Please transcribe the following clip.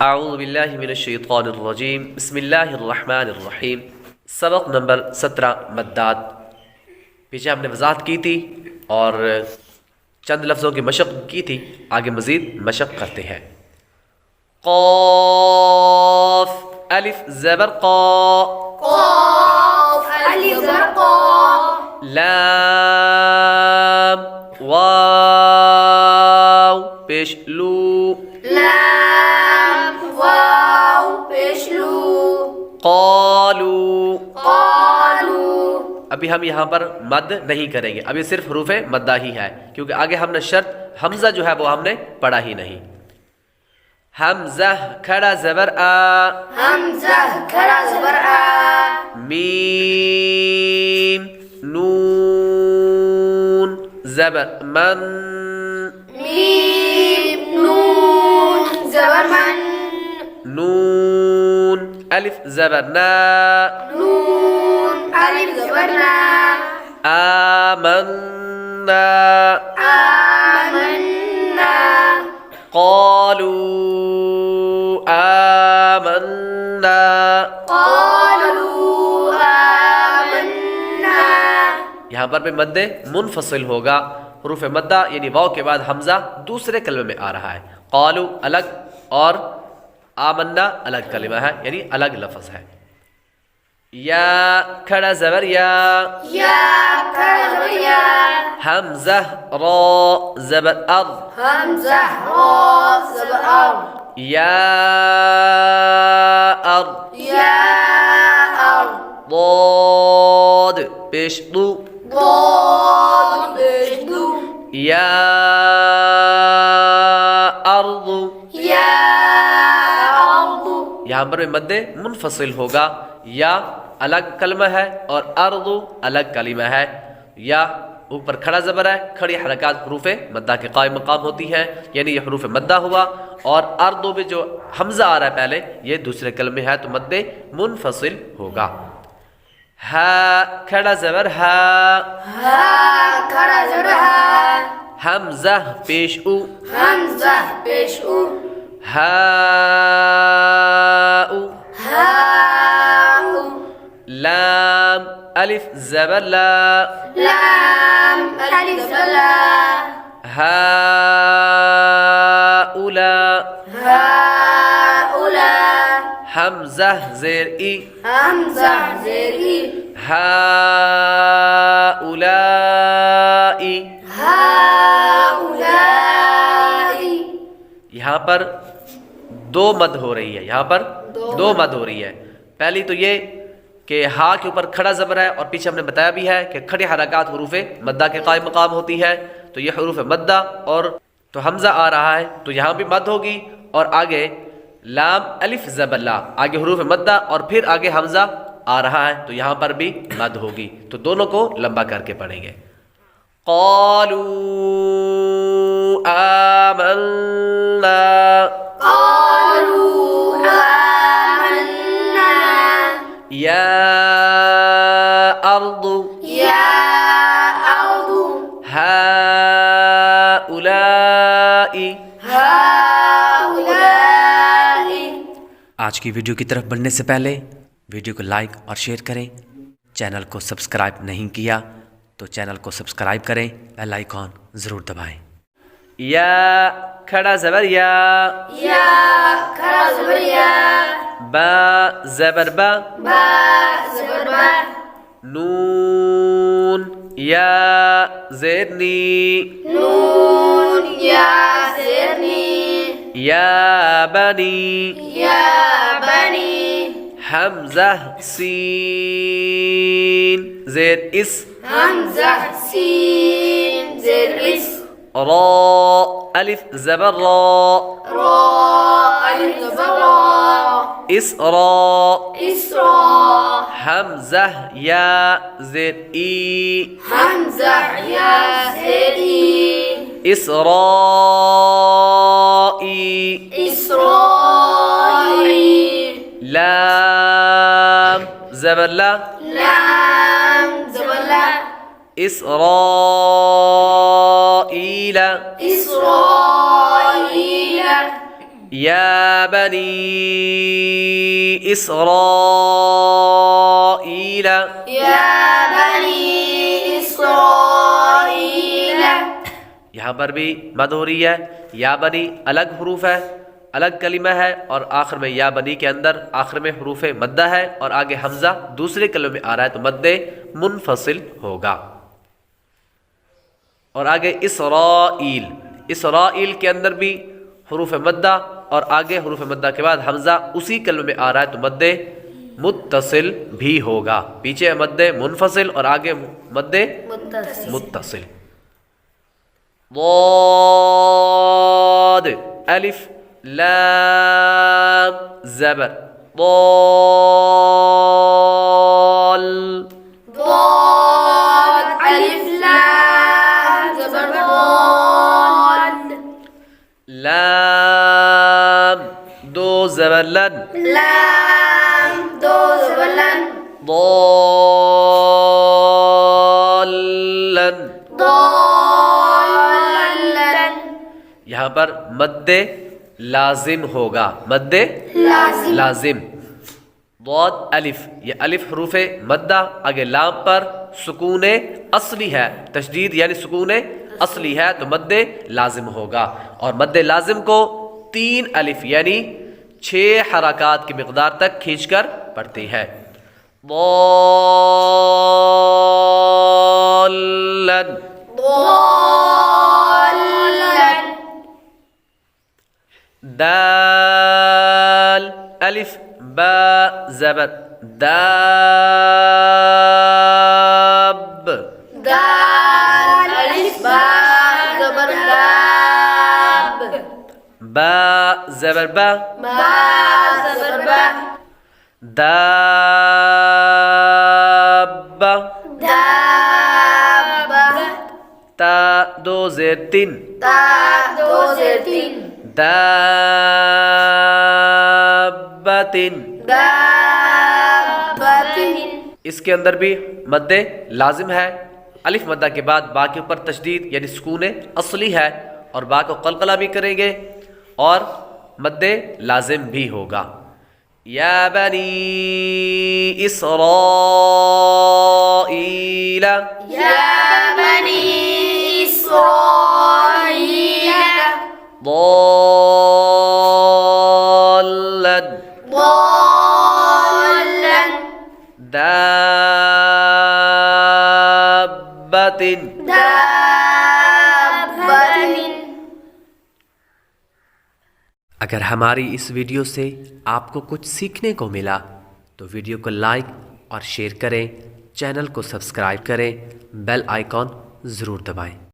اعوذ باللہ من الشیطان الرجیم بسم اللہ الرحمن الرحیم۔ سبق نمبر 17 مدات۔ پیچھے ہم نے وضاحت کی تھی اور چند لفظوں کی مشق کی تھی، آگے مزید مشق کرتے ہیں۔ قاف الف زبر قا، قاف الف زبر قا، لام واو پیش لو، لام واو پیش لو، قالو۔ قالو۔ ابھی ہم یہاں پر مد نہیں کریں گے، ابھی صرف حروف مدہ ہی ہے، کیونکہ آگے ہم نے شرط حمزہ جو ہے وہ ہم نے پڑھا ہی نہیں۔ حمزہ کھڑا زبر آ، حمزہ کھڑا زبر آ، میم نون زبر من، میم نون زبر من، نون الف زبر نا، نون الف زبر نا، آمنا آمنا، قالوا آمنا، قالوا آمنا۔ یہاں پر بھی مد منفصل ہوگا، حروف مدہ یعنی واو کے بعد حمزہ دوسرے کلمے میں آ رہا ہے۔ قالو الگ اور آمنا الگ کلمہ ہے، یعنی الگ لفظ ہے۔ یا کھڑا زبر یا، یا کھڑا زبر یا، حمزہ را زبر ار، حمزہ را زبر ار، یا ار، یا ار، ضاد پیش دو، ضاد پیش دو، یا ارض، یا ارض، یہاں پر بھی مد منفصل ہوگا، یا الگ کلمہ ہے اور ارض الگ کلمہ ہے۔ یا اوپر کھڑا زبر ہے، کھڑی حرکات حروف مدہ کے قائم مقام ہوتی ہیں، یعنی یہ حروف مدہ ہوا، اور ارض میں جو حمزہ آ رہا ہے پہلے یہ دوسرے کلمے ہے تو مد منفصل ہوگا۔ ہا کھڑا زبر ہا، ہا کھڑا زبر ہا، حمزہ پیش او، حمزہ پیش او، ہا او، ہا او، لام الف زبر لا، لام الف زبر لا، هؤلاء، هؤلاء، حمزہ زیر ای، حمزہ زیر ای، هؤلاء، هؤلاء۔ یہاں پر دو مد ہو رہی ہے، یہاں پر دو مد ہو رہی ہے۔ پہلی تو یہ کہ ہا کے اوپر کھڑا زبر ہے، اور پیچھے ہم نے بتایا بھی ہے کہ کھڑی حرکات حروف مدہ کے قائم مقام ہوتی ہے، تو یہ حروف مدہ اور تو حمزہ آ رہا ہے تو یہاں بھی مد ہوگی، اور آگے لام الف زبر لا، آگے حروف مدہ اور پھر آگے حمزہ آ رہا ہے تو یہاں پر بھی مد ہوگی، تو دونوں کو لمبا کر کے پڑھیں گے۔ قالوا آمنا، قالوا آمنا، یا ارض یا ارض هؤلاء۔ هؤلاء۔ آج کی ویڈیو کی طرف بڑھنے سے پہلے ویڈیو کو لائک اور شیئر کریں، چینل کو سبسکرائب نہیں کیا تو چینل کو سبسکرائب کریں، بیل آئیکن ضرور دبائیں۔ یا کھڑا زبر یا، یا کھڑا زبر یا، با زبر با، با زبر با، نون یا زیر نی، نون یا زیر نی، یا بنی، یا بنی، حمزہ سین زیر اس، حمزہ سین زیر اس، را الف زبر را، را الف زبر را، اسرا، اسرا، حمزہ یا زیر ای، حمزہ یا زیر ای، اسرائی، اسرائیل، لام زبر لا، لام زبر لا، اسرائیل، إسرائيل، یا بنی اسرائیل، يا بني إسرائيل. یہاں پر بھی مد ہو رہی ہے. یا بنی الگ حروف ہے، الگ کلمہ ہے، اور آخر میں یا بنی کے اندر آخر میں حروف مدہ ہے، اور آگے حمزہ دوسرے کلمے میں آ رہا ہے تو مد منفصل ہوگا. اور آگے اسرائیل، اسرائیل کے اندر بھی حروف مدہ، اور آگے حروف مدہ کے بعد حمزہ اسی کلمے میں آ رہا ہے تو مد متصل بھی ہوگا. پیچھے مد منفصل اور آگے مد متصل. ضاد الف لام زبر ضال، ضاد ألف لام زبر ضاد. لام دو زبر لن، لام دو زبر لن. ضالن، ضالن. یہاں پر مد لازم ہوگا، مد لازم. لازم. ضاد الف، یہ الف حروف مدہ، آگے لام پر سکون اصلی ہے، تشدید یعنی سکون اصلی ہے تو مد لازم ہوگا. اور مد لازم کو 3 الف یعنی 6 حرکات کی مقدار تک کھینچ کر پڑھتی ہے. ضالن، ضالن. دال الف با زبر داب، دال ألف با زبر داب. با زبر با، با زبر با. دابا، دابة. تا دو زیر 3، تا دو زیر 3. دابتن، دابة. اس کے اندر بھی مد لازم ہے. الف مدہ کے بعد با کے اوپر تشدید یعنی سکون اصلی ہے، اور با کو قلقلہ بھی کریں گے اور مد لازم بھی ہوگا. یا بنی اسرائیل، يا بني إسرائيل. ضالن، ضالا. دابتن. دابة. اگر ہماری اس ویڈیو سے آپ کو کچھ سیکھنے کو ملا تو ویڈیو کو لائک اور شیئر کریں، چینل کو سبسکرائب کریں، بیل آئیکن ضرور دبائیں.